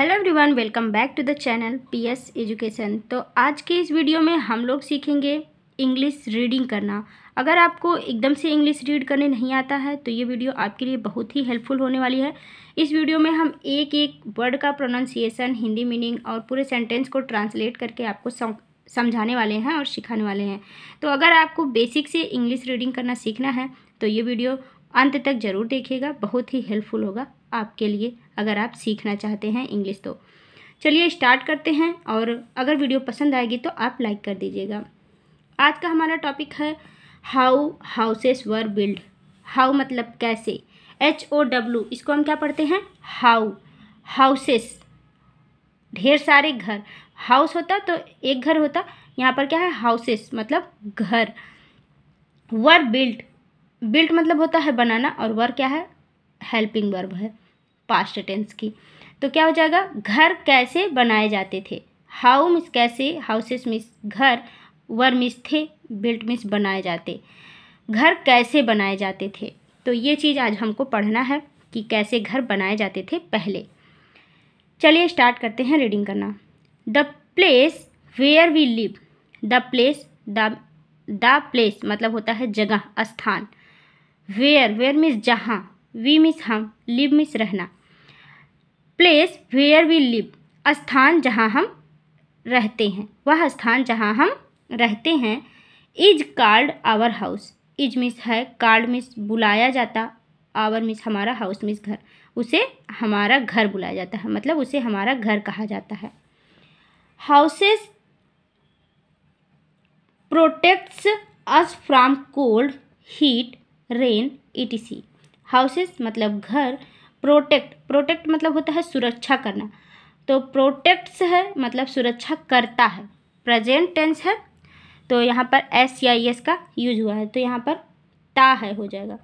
Hello everyone, welcome back to the channel PS education. तो आज के इस वीडियो में हम लोग सीखेंगे इंग्लिश रीडिंग करना। अगर आपको एकदम से इंग्लिश रीड करने नहीं आता है तो ये वीडियो आपके लिए बहुत ही हेल्पफुल होने वाली है। इस वीडियो में हम एक एक वर्ड का प्रोनाउंसिएशन, हिंदी मीनिंग और पूरे सेंटेंस को ट्रांसलेट करके आपको समझाने वाले हैं और सिखाने वाले हैं। तो अगर आपको बेसिक से इंग्लिश रीडिंग करना सीखना है तो ये वीडियो अंत तक ज़रूर देखिएगा, बहुत ही हेल्पफुल होगा आपके लिए अगर आप सीखना चाहते हैं इंग्लिश। तो चलिए स्टार्ट करते हैं, और अगर वीडियो पसंद आएगी तो आप लाइक कर दीजिएगा। आज का हमारा टॉपिक है how houses were build. How मतलब कैसे, HOW, इसको हम क्या पढ़ते हैं, हाउ। हाउसेस ढेर सारे घर, हाउस होता तो एक घर होता, यहाँ पर क्या है हाउसेस मतलब घर। वर बिल्ट, बिल्ट मतलब होता है बनाना, और वर क्या है, हेल्पिंग वर्ब है पास्ट टेंस की। तो क्या हो जाएगा, घर कैसे बनाए जाते थे। हाउ मीन्स कैसे, हाउसेस मीन्स घर, वर मीन्स थे, बिल्ट मीन्स बनाए जाते। घर कैसे बनाए जाते थे, तो ये चीज़ आज हमको पढ़ना है कि कैसे घर बनाए जाते थे पहले। चलिए स्टार्ट करते हैं रीडिंग करना। The place where we live, the place, the place मतलब होता है जगह, स्थान। वेयर, वेयर मीन्स जहाँ, वी मीन्स हम, लिव मीन्स रहना। प्लेस वेयर वी लिव, स्थान जहाँ हम रहते हैं, वह स्थान जहाँ हम रहते हैं। Is called our house, is means है, कॉल्ड मीन्स बुलाया जाता, आवर मीन्स हमारा, हाउस मीन्स घर, उसे हमारा घर बुलाया जाता है, मतलब उसे हमारा घर कहा जाता है। Houses protects us from cold, heat, rain, etc। Houses मतलब घर, प्रोटेक्ट, प्रोटेक्ट मतलब होता है सुरक्षा करना, तो प्रोटेक्ट्स है मतलब सुरक्षा करता है, प्रेजेंट टेंस है, तो यहाँ पर एस या एस का यूज हुआ है, तो यहाँ पर ता है हो जाएगा।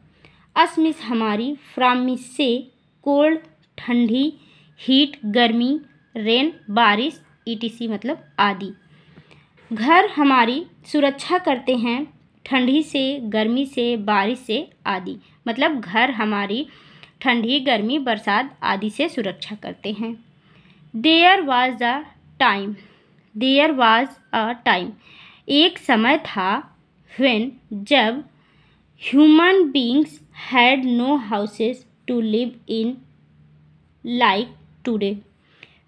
अस मीन्स हमारी, फ्रॉम मीन्स से, कोल्ड ठंडी, हीट गर्मी, रेन बारिश, etc मतलब आदि। घर हमारी सुरक्षा करते हैं ठंडी से, गर्मी से, बारिश से आदि, मतलब घर हमारी ठंडी, गर्मी, बरसात आदि से सुरक्षा करते हैं। There was a time, there was a time, एक समय था, व्हेन जब, human beings had no houses to live in like today.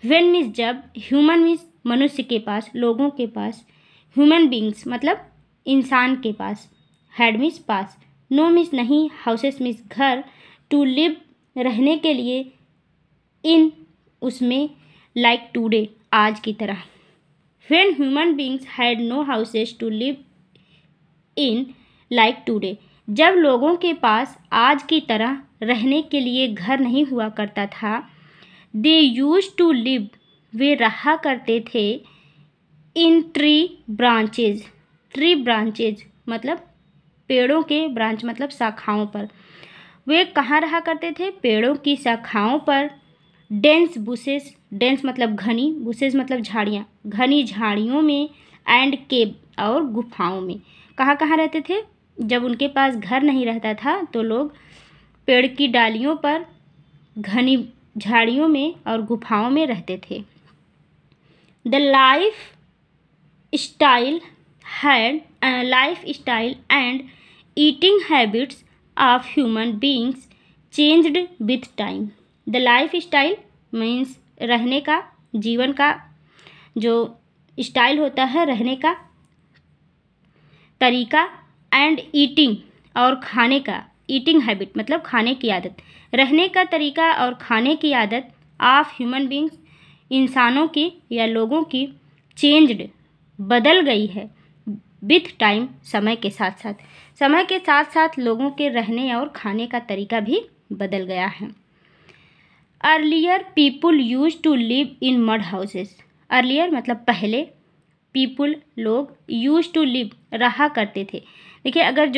When means जब, ह्यूमन मीन्स मनुष्य के पास, लोगों के पास, ह्यूमन बींग्स मतलब इंसान के पास, हैड मीन्स पास, नो मीन्स नहीं, हाउसेस मीन्स घर, टू लिव रहने के लिए, इन उसमें, लाइक टूडे आज की तरह। When human beings had no houses to live in like today, जब लोगों के पास आज की तरह रहने के लिए घर नहीं हुआ करता था। दे यूज टू लिव, वे रहा करते थे, in tree branches, tree branches मतलब पेड़ों के, ब्रांच मतलब शाखाओं पर, वे कहाँ रहा करते थे, पेड़ों की शाखाओं पर। डेंस बुशेस, डेंस मतलब घनी, बुशेस मतलब झाड़ियाँ, घनी झाड़ियों में, एंड केव और गुफाओं में। कहाँ कहाँ रहते थे, जब उनके पास घर नहीं रहता था तो लोग पेड़ की डालियों पर, घनी झाड़ियों में और गुफाओं में रहते थे। The life style and eating habits of human beings changed with time. The life style means रहने का, जीवन का जो स्टाइल होता है, रहने का तरीका, एंड ईटिंग और खाने का, ईटिंग हैबिट मतलब खाने की आदत, रहने का तरीका और खाने की आदत, ऑफ ह्यूमन बींग्स इंसानों की या लोगों की, चेंज्ड बदल गई है, विथ टाइम समय के साथ साथ, समय के साथ साथ लोगों के रहने और खाने का तरीका भी बदल गया है। Earlier people use to live in mud houses, earlier मतलब पहले, पीपुल लोग, यूज टू लिव रहा करते थे। देखिए अगर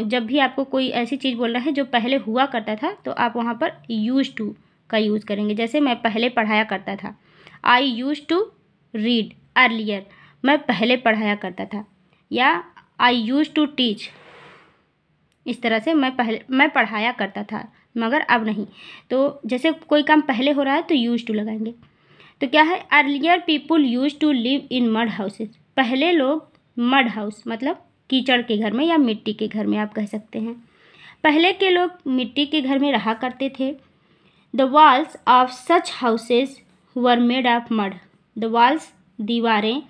जब भी आपको कोई ऐसी चीज़ बोल रहा है जो पहले हुआ करता था तो आप वहाँ पर यूज टू का यूज़ करेंगे। जैसे मैं पहले पढ़ाया करता था, आई यूज टू रीड अर्लियर, मैं पहले पढ़ाया करता था, या आई यूज टू टीच, इस तरह से मैं पढ़ाया करता था मगर अब नहीं। तो जैसे कोई काम पहले हो रहा है तो यूज टू लगाएंगे। तो क्या है, earlier people use to live in mud houses. पहले लोग मड हाउस मतलब कीचड़ के घर में या मिट्टी के घर में आप कह सकते हैं, पहले के लोग मिट्टी के घर में रहा करते थे। The walls of such houses were made of mud. The walls दीवारें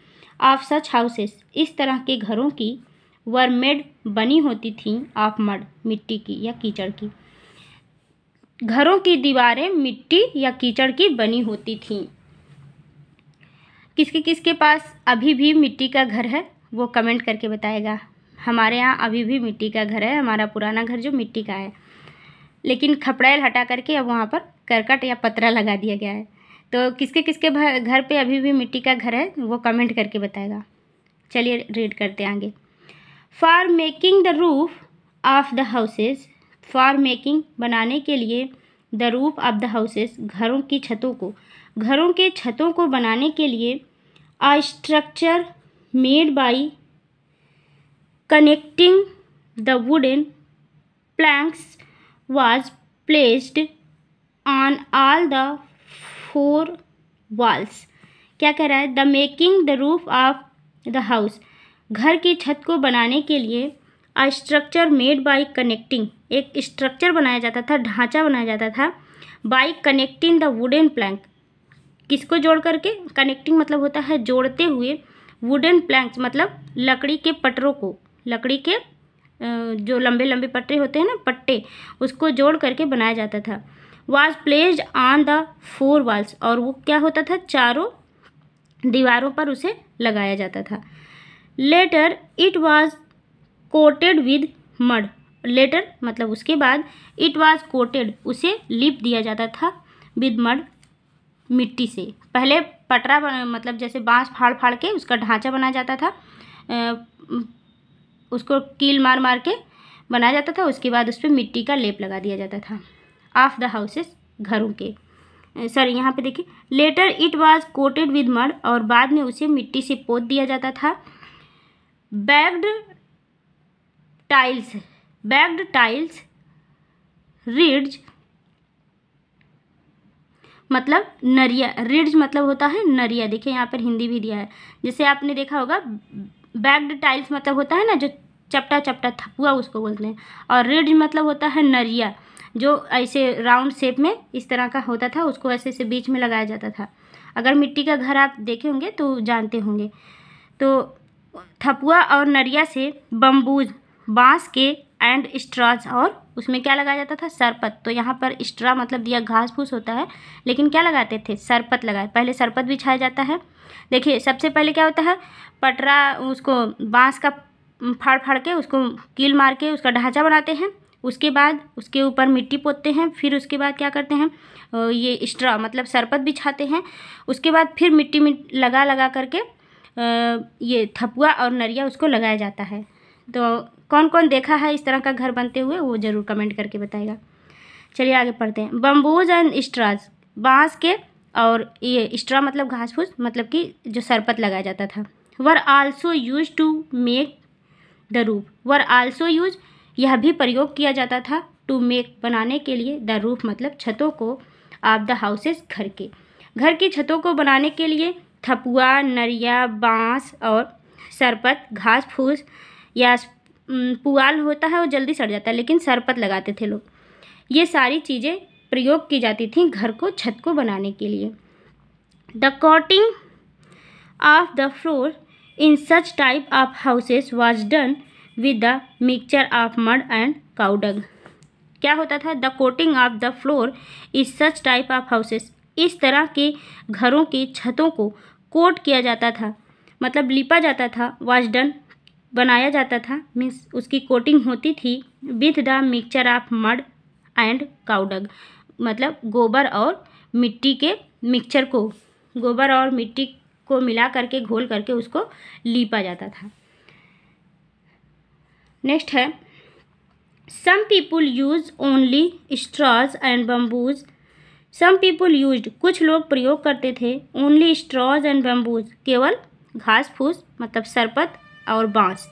ऑफ सच हाउसेस इस तरह के घरों की वर मेड बनी होती थीं ऑफ मड मिट्टी की या कीचड़ की। घरों की दीवारें मिट्टी या कीचड़ की बनी होती थीं। किसके किसके पास अभी भी मिट्टी का घर है वो कमेंट करके बताएगा। हमारे यहाँ अभी भी मिट्टी का घर है, हमारा पुराना घर जो मिट्टी का है, लेकिन खपड़ैल हटा करके अब वहाँ पर करकट या पतरा लगा दिया गया है। तो किसके किसके घर पे अभी भी मिट्टी का घर है वो कमेंट करके बताएगा। चलिए रीड करते हैं आगे। For making the roof of the houses, for making बनाने के लिए, the roof of the houses घरों की छतों को, घरों के छतों को बनाने के लिए, a structure made by connecting the wooden planks was placed on all the four walls। क्या कह रहा है, the making the roof of the house घर की छत को बनाने के लिए, a structure made by connecting एक स्ट्रक्चर बनाया जाता था, ढांचा बनाया जाता था, by connecting the wooden plank किसको जोड़ करके, कनेक्टिंग मतलब होता है जोड़ते हुए, वुडन प्लैंक्स मतलब लकड़ी के पटरों को, लकड़ी के जो लंबे लंबे पट्टे होते हैं ना पट्टे, उसको जोड़ करके बनाया जाता था। Was placed on the four walls और वो क्या होता था चारों दीवारों पर उसे लगाया जाता था। Later it was coated with mud, later मतलब उसके बाद, इट वाज कोटेड उसे लिप दिया जाता था, विद मड मिट्टी से। पहले पटरा मतलब जैसे बांस फाड़ फाड़ के उसका ढांचा बनाया जाता था, उसको कील मार मार के बनाया जाता था, उसके बाद उस पर मिट्टी का लेप लगा दिया जाता था। ऑफ द हाउसेस घरों के, सॉरी यहाँ पे देखिए, later it was coated with mud और बाद में उसे मिट्टी से पोत दिया जाता था। बैग्ड टाइल्स, बैग्ड टाइल्स, रिड्ज मतलब नरिया, रिड्ज मतलब होता है नरिया, देखिए यहाँ पर हिंदी भी दिया है। जैसे आपने देखा होगा बैग्ड टाइल्स मतलब होता है ना जो चपटा चपटा थपुआ उसको बोलते हैं, और रिड्ज मतलब होता है नरिया जो ऐसे राउंड शेप में इस तरह का होता था, उसको ऐसे से बीच में लगाया जाता था। अगर मिट्टी का घर आप देखे होंगे तो जानते होंगे। तो थपुआ और नरिया से बम्बूज बांस के एंड स्ट्रॉज और उसमें क्या लगाया जाता था सरपत। तो यहाँ पर स्ट्रा मतलब दिया घास फूस होता है, लेकिन क्या लगाते थे सरपत लगाए, पहले सरपत बिछाया जाता है। देखिए सबसे पहले क्या होता है पटरा, उसको बांस का फाड़ फाड़ के उसको कील मार के उसका ढांचा बनाते हैं, उसके बाद उसके ऊपर मिट्टी पोतते हैं, फिर उसके बाद क्या करते हैं ये स्ट्रा मतलब सरपत बिछाते हैं, उसके बाद फिर मिट्टी में लगा लगा करके ये थपुआ और नरिया उसको लगाया जाता है। तो कौन कौन देखा है इस तरह का घर बनते हुए वो ज़रूर कमेंट करके बताएगा। चलिए आगे पढ़ते हैं। बम्बूज एंड स्ट्राज, बांस के और ये स्ट्रा मतलब घास फूस मतलब कि जो सरपत लगाया जाता था। Were also use to make the roof, were also use यह भी प्रयोग किया जाता था, टू मेक बनाने के लिए, द रूफ मतलब छतों को, ऑफ द हाउसेस घर के, घर की छतों को बनाने के लिए थपुआ नरिया बांस और सरपत घास फूस या पुआल होता है वो जल्दी सड़ जाता है, लेकिन सरपत लगाते थे लोग। ये सारी चीज़ें प्रयोग की जाती थी घर को छत को बनाने के लिए। The coating of the floor in such type of houses was done with the mixture of mud and cow dung. क्या होता था the coating of the floor is such type of houses, इस तरह के घरों की छतों को कोट किया जाता था मतलब लिपा जाता था, वाज डन बनाया जाता था मीन्स उसकी कोटिंग होती थी, with the mixture of mud and cow dung मतलब गोबर और मिट्टी के मिक्सचर को, गोबर और मिट्टी को मिला करके घोल करके उसको लीपा जाता था। नेक्स्ट है some people use only straws and bamboos, some people used कुछ लोग प्रयोग करते थे, ओनली स्ट्रॉज एंड बम्बूज केवल घास फूस मतलब सरपत और बांस,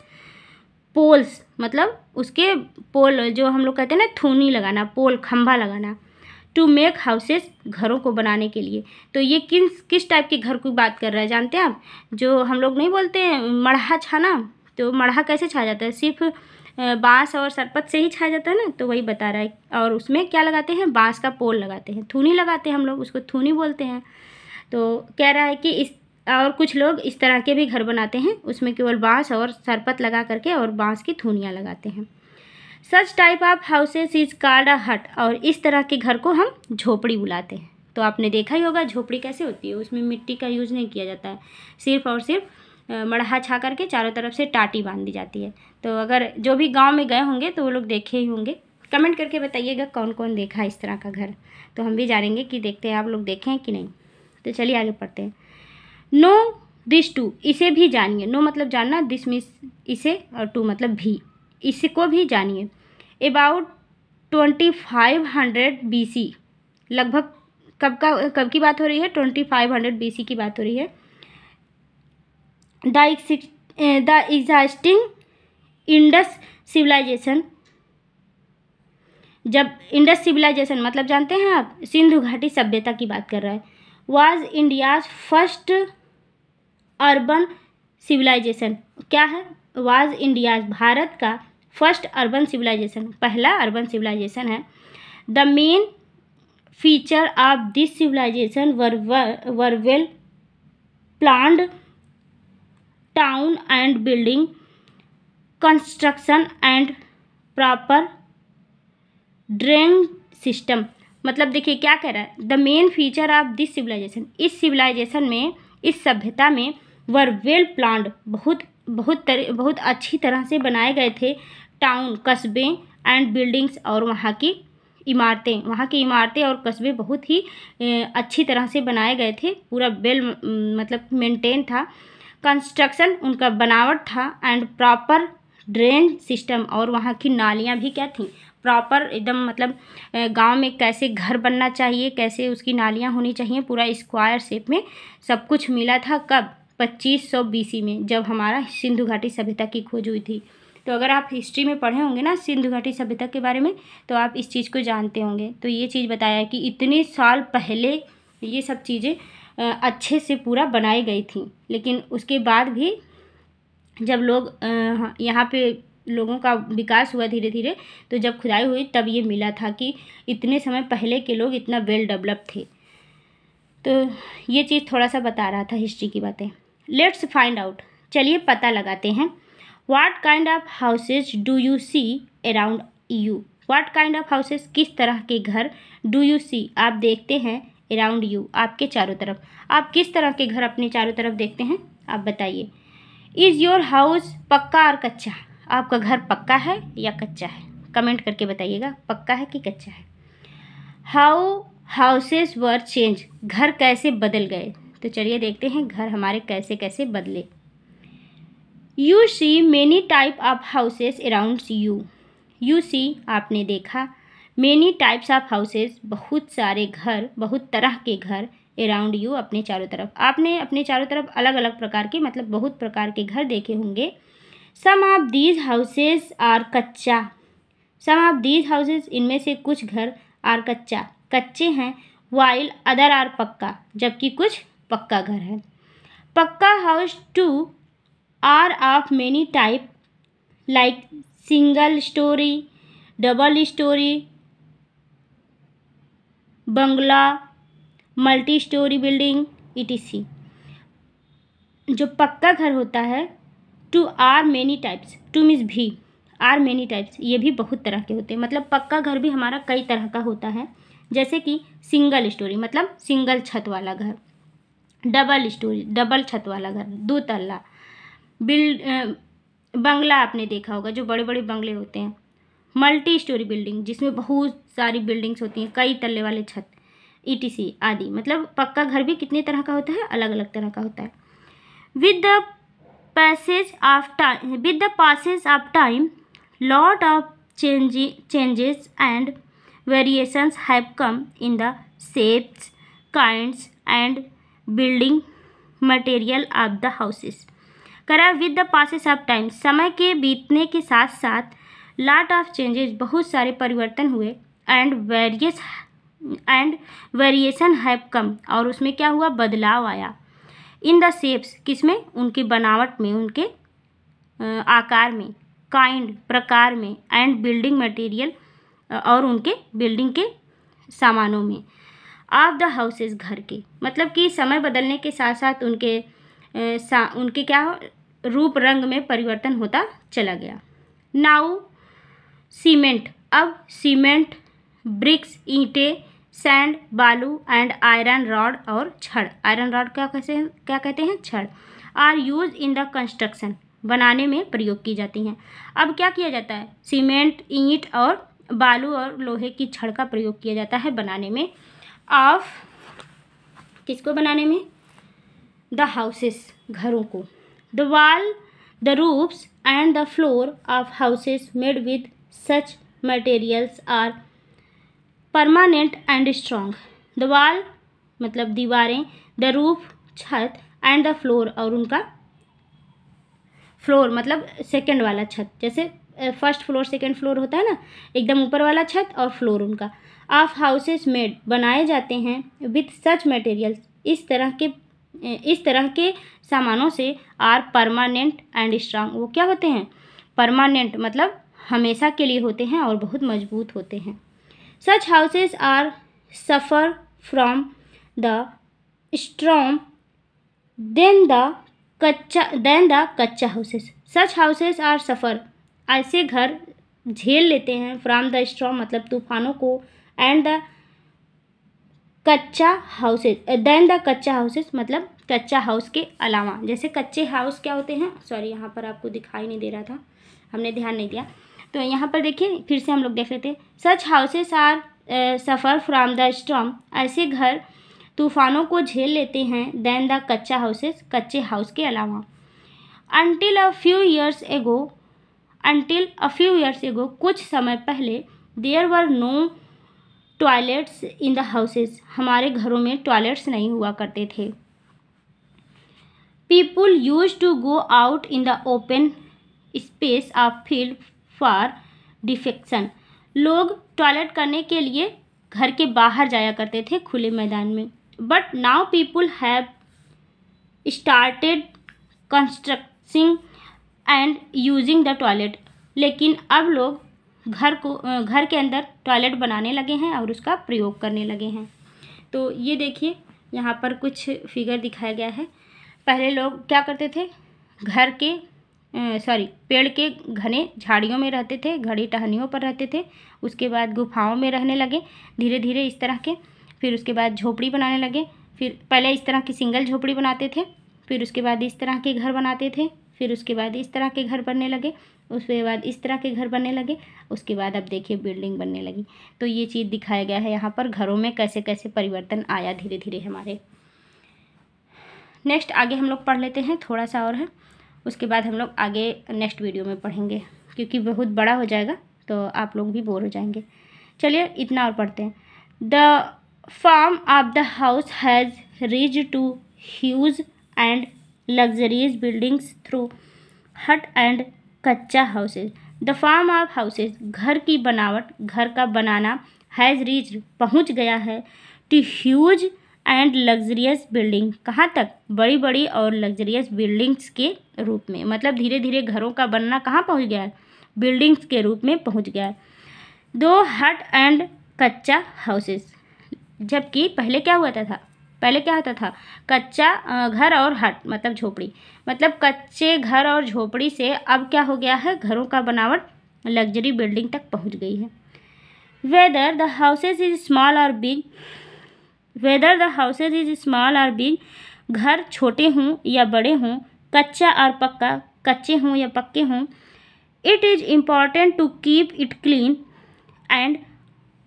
पोल्स मतलब उसके पोल जो हम लोग कहते हैं ना थूनी लगाना, पोल खंभा लगाना, टू मेक हाउसेस, घरों को बनाने के लिए। तो ये किस टाइप के घर की बात कर रहा है जानते हैं आप? जो हम लोग नहीं बोलते हैं मड़हा छाना, तो मड़हा कैसे छा जाता है? सिर्फ बांस और सरपत से ही छा जाता है ना, तो वही बता रहा है। और उसमें क्या लगाते हैं? बांस का पोल लगाते हैं, थूनी लगाते हैं, हम लोग उसको थूनी बोलते हैं। तो कह रहा है कि इस और कुछ लोग इस तरह के भी घर बनाते हैं, उसमें केवल बांस और सरपत लगा करके और बांस की थूनियाँ लगाते हैं। Such type of houses is called a हट, और इस तरह के घर को हम झोपड़ी बुलाते हैं। तो आपने देखा ही होगा झोपड़ी कैसे होती है, उसमें मिट्टी का यूज़ नहीं किया जाता है, सिर्फ और सिर्फ मड़हा छा करके चारों तरफ से टाटी बांध दी जाती है। तो अगर जो भी गांव में गए होंगे तो वो लोग देखे ही होंगे। कमेंट करके बताइएगा कौन कौन देखा इस तरह का घर, तो हम भी जानेंगे कि देखते हैं आप लोग देखें कि नहीं। तो चलिए आगे पढ़ते हैं। नो दिस टू, इसे भी जानिए। नो मतलब जानना, दिस मीन्स इसे, और टू मतलब भी, इसको भी जानिए। अबाउट 2500 BC, लगभग कब की बात हो रही है? 2500 BC की बात हो रही है। द एग्जिस्टिंग इंडस सिविलाइजेशन, जब इंडस सिविलाइजेशन मतलब जानते हैं आप? सिंधु घाटी सभ्यता की बात कर रहा है। Was India's first urban civilization, क्या है? वाज इंडियाज, भारत का फर्स्ट अर्बन सिविलाइजेशन, पहला अर्बन सिविलाइजेशन है। The main feature of this civilization were well planned town and building construction and proper drain system. मतलब देखिए क्या कह रहा है, the main feature of this civilization, इस सिविलाइजेशन में, इस सभ्यता में, वर वेल प्लान्ड, बहुत अच्छी तरह से बनाए गए थे टाउन, कस्बे एंड बिल्डिंग्स, और वहाँ की इमारतें और कस्बे बहुत ही अच्छी तरह से बनाए गए थे, पूरा वेल मतलब मेंटेन था। कंस्ट्रक्शन उनका बनावट था, एंड प्रॉपर ड्रेन सिस्टम, और वहाँ की नालियाँ भी क्या थी? प्रॉपर एकदम, मतलब गांव में कैसे घर बनना चाहिए, कैसे उसकी नालियाँ होनी चाहिए, पूरा स्क्वायर शेप में सब कुछ मिला था। कब? 2500 BC में, जब हमारा सिंधु घाटी सभ्यता की खोज हुई थी। तो अगर आप हिस्ट्री में पढ़े होंगे ना सिंधु घाटी सभ्यता के बारे में, तो आप इस चीज़ को जानते होंगे। तो ये चीज़ बताया है कि इतने साल पहले ये सब चीज़ें अच्छे से पूरा बनाई गई थी, लेकिन उसके बाद भी जब लोग यहाँ पे लोगों का विकास हुआ धीरे धीरे, तो जब खुदाई हुई तब ये मिला था कि इतने समय पहले के लोग इतना वेल डेवलप थे। तो ये चीज़ थोड़ा सा बता रहा था हिस्ट्री की बातें। लेट्स फाइंड आउट, चलिए पता लगाते हैं। What kind of houses do you see around you? What kind of houses, किस तरह के घर, डू यू सी, आप देखते हैं, अराउंड यू, आपके चारों तरफ। आप किस तरह के घर अपने चारों तरफ देखते हैं, आप बताइए। इज़ योर हाउस पक्का और कच्चा? आपका घर पक्का है या कच्चा है? कमेंट करके बताइएगा पक्का है कि कच्चा है। हाउ हाउसेस वर चेंज, घर कैसे बदल गए? तो चलिए देखते हैं घर हमारे कैसे कैसे बदले। You see many type of houses around you. You see, आपने देखा, मेनी टाइप्स ऑफ हाउसेस, बहुत सारे घर, बहुत तरह के घर, अराउंड यू, अपने चारों तरफ। आपने अपने चारों तरफ अलग अलग प्रकार के, मतलब बहुत प्रकार के घर देखे होंगे। सम ऑफ दीज हाउसेज आर कच्चा, सम ऑफ दीज हाउसेज, इनमें से कुछ घर, आर कच्चा, कच्चे हैं, वाइल अदर आर पक्का, जबकि कुछ पक्का घर है। पक्का house too are of many type, like single storey, double storey, बंगला, मल्टी स्टोरी बिल्डिंग, etc। जो पक्का घर होता है, too are many types, too means भी, आर मेनी टाइप्स, ये भी बहुत तरह के होते हैं। मतलब पक्का घर भी हमारा कई तरह का होता है, जैसे कि सिंगल स्टोरी मतलब सिंगल छत वाला घर, डबल स्टोरी डबल छत वाला घर, 2 तल्ला, बंगला आपने देखा होगा जो बड़े बड़े बंगले होते हैं, मल्टी स्टोरी बिल्डिंग जिसमें बहुत सारी बिल्डिंग्स होती हैं, कई तल्ले वाले छत, etc आदि। मतलब पक्का घर भी कितने तरह का होता है, अलग अलग तरह का होता है। With the passage of time, lot of changes and variations have come in the shapes, kinds and building material of the houses। करा with the passes of time, समय के बीतने के साथ साथ, लॉट ऑफ चेंजेस, बहुत सारे परिवर्तन हुए, and various and variation have come, और उसमें क्या हुआ, बदलाव आया। इन द शेप्स, किसमें, उनकी बनावट में, उनके आकार में, काइंड प्रकार में, एंड बिल्डिंग मटेरियल, और उनके बिल्डिंग के सामानों में, ऑफ द हाउसेस, घर के, मतलब कि समय बदलने के साथ साथ उनके क्या रूप रंग में परिवर्तन होता चला गया। नाउ सीमेंट, अब सीमेंट, ब्रिक्स, ईंटें, सैंड, बालू, एंड आयरन रॉड और छड़, आयरन रॉड क्या कहते हैं, छड़, are use in the construction, बनाने में प्रयोग की जाती हैं। अब क्या किया जाता है, सीमेंट, ईंट और बालू और लोहे की छड़ का प्रयोग किया जाता है बनाने में, ऑफ, किसको बनाने में, द हाउसेस, घरों को। The wall, the roofs and the floor of houses made with such materials are permanent and strong. The wall मतलब दीवारें, द रूफ छत, एंड द फ्लोर और उनका फ्लोर मतलब सेकंड वाला छत, जैसे फर्स्ट फ्लोर सेकंड फ्लोर होता है ना, एकदम ऊपर वाला छत और फ्लोर उनका, ऑफ हाउसेस मेड, बनाए जाते हैं, विथ सच मटेरियल्स, इस तरह के सामानों से, आर परमानेंट एंड स्ट्रांग, वो क्या होते हैं, परमानेंट मतलब हमेशा के लिए होते हैं और बहुत मजबूत होते हैं। Such houses are suffer from the storm then the kachcha houses. Such houses are suffer, ऐसे घर झेल लेते हैं, फ्रॉम द स्ट्रॉम मतलब तूफानों को, and the kachcha houses, then the kachcha houses मतलब कच्चा हाउस के अलावा, जैसे कच्चे हाउस क्या होते हैं, सॉरी यहाँ पर आपको दिखाई नहीं दे रहा था, हमने ध्यान नहीं दिया, तो यहाँ पर देखिए फिर से हम लोग देख लेते हैं। Such houses are suffer from the storm, ऐसे घर तूफानों को झेल लेते हैं, देन द कच्चा हाउसेस, कच्चे हाउस के अलावा। Until a few years ago, कुछ समय पहले, there were no toilets in the houses, हमारे घरों में टॉयलेट्स नहीं हुआ करते थे। People use to go out in the open space of field for defecation, लोग टॉयलेट करने के लिए घर के बाहर जाया करते थे खुले मैदान में। But now people have started constructing and using the toilet, लेकिन अब लोग घर के अंदर टॉयलेट बनाने लगे हैं और उसका प्रयोग करने लगे हैं। तो ये देखिए यहाँ पर कुछ फिगर दिखाया गया है। पहले लोग क्या करते थे, पेड़ के घने झाड़ियों में रहते थे, घड़ी टहनियों पर रहते थे, उसके बाद गुफाओं में रहने लगे धीरे धीरे इस तरह के, फिर उसके बाद झोपड़ी बनाने लगे, फिर पहले इस तरह की सिंगल झोपड़ी बनाते थे, फिर उसके बाद इस तरह के घर बनाते थे, फिर उसके बाद इस तरह के घर बनने लगे, उसके बाद इस तरह के घर बनने लगे, उसके बाद अब देखिए बिल्डिंग बनने लगी। तो ये चीज़ दिखाया गया है यहाँ पर, घरों में कैसे कैसे परिवर्तन आया धीरे धीरे हमारे। नेक्स्ट आगे हम लोग पढ़ लेते हैं, थोड़ा सा और है, उसके बाद हम लोग आगे नेक्स्ट वीडियो में पढ़ेंगे, क्योंकि बहुत बड़ा हो जाएगा तो आप लोग भी बोर हो जाएंगे। चलिए इतना और पढ़ते हैं। The form of the house has reached to huge and luxurious buildings through hut and kutcha houses. The form of houses, घर की बनावट, घर का बनाना, हैज़ रीच्ड पहुँच गया है, to huge and luxurious building, कहाँ तक, बड़ी बड़ी और लग्जरियस बिल्डिंग्स के रूप में, मतलब धीरे धीरे घरों का बनना कहाँ पहुँच गया है, बिल्डिंग्स के रूप में पहुँच गया है। दो हट एंड कच्चा हाउसेस, जबकि पहले क्या होता था, कच्चा घर और हट मतलब झोपड़ी, मतलब कच्चे घर और झोपड़ी से अब क्या हो गया है, घरों का बनावट लग्जरी बिल्डिंग तक पहुंच गई है। Whether the houses is small और बिग, घर छोटे हों या बड़े हों, कच्चा और पक्का, कच्चे हों या पक्के हों, it is important to keep it clean and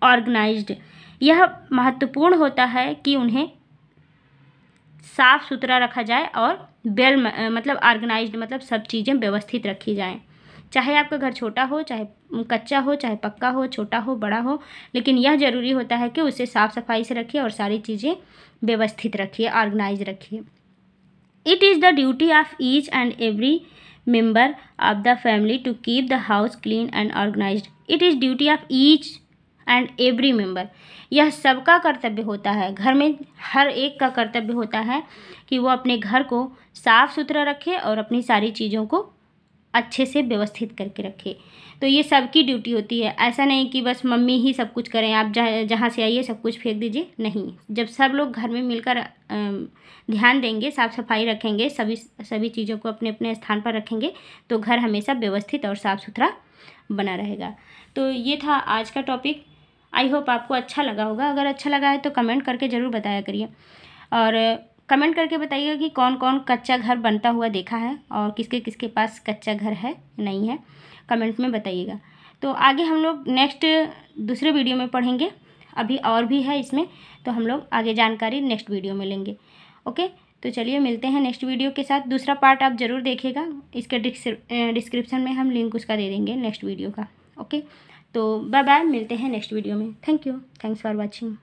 organised, यह महत्वपूर्ण होता है कि उन्हें साफ़ सुथरा रखा जाए और मतलब ऑर्गेनाइज्ड मतलब सब चीज़ें व्यवस्थित रखी जाएं। चाहे आपका घर छोटा हो, चाहे कच्चा हो, चाहे पक्का हो, छोटा हो, बड़ा हो, लेकिन यह ज़रूरी होता है कि उसे साफ़ सफाई से रखिए और सारी चीज़ें व्यवस्थित रखिए, ऑर्गेनाइज रखिए। It is the duty of each and every member of the family to keep the house clean and organised. It is duty of each and every member. यह सबका कर्तव्य होता है, घर में हर एक का कर्तव्य होता है कि वो अपने घर को साफ़ सुथरा रखे और अपनी सारी चीज़ों को अच्छे से व्यवस्थित करके रखे। तो ये सबकी ड्यूटी होती है, ऐसा नहीं कि बस मम्मी ही सब कुछ करें, आप जहाँ से आइए सब कुछ फेंक दीजिए, नहीं। जब सब लोग घर में मिलकर ध्यान देंगे, साफ़ सफाई रखेंगे, सभी चीज़ों को अपने अपने स्थान पर रखेंगे, तो घर हमेशा व्यवस्थित और साफ़ सुथरा बना रहेगा। तो ये था आज का टॉपिक। आई होप आपको अच्छा लगा होगा। अगर अच्छा लगा है तो कमेंट करके ज़रूर बताया करिए, और कमेंट करके बताइएगा कि कौन कौन कच्चा घर बनता हुआ देखा है और किसके किसके पास कच्चा घर है नहीं है, कमेंट में बताइएगा। तो आगे हम लोग नेक्स्ट दूसरे वीडियो में पढ़ेंगे, अभी और भी है इसमें, तो हम लोग आगे जानकारी नेक्स्ट वीडियो में लेंगे। ओके, तो चलिए मिलते हैं नेक्स्ट वीडियो के साथ। दूसरा पार्ट आप ज़रूर देखिएगा, इसके डिस्क्रिप्शन में हम लिंक उसका दे देंगे नेक्स्ट वीडियो का। ओके, तो बाय बाय, मिलते हैं नेक्स्ट वीडियो में। Thank you, thanks for watching.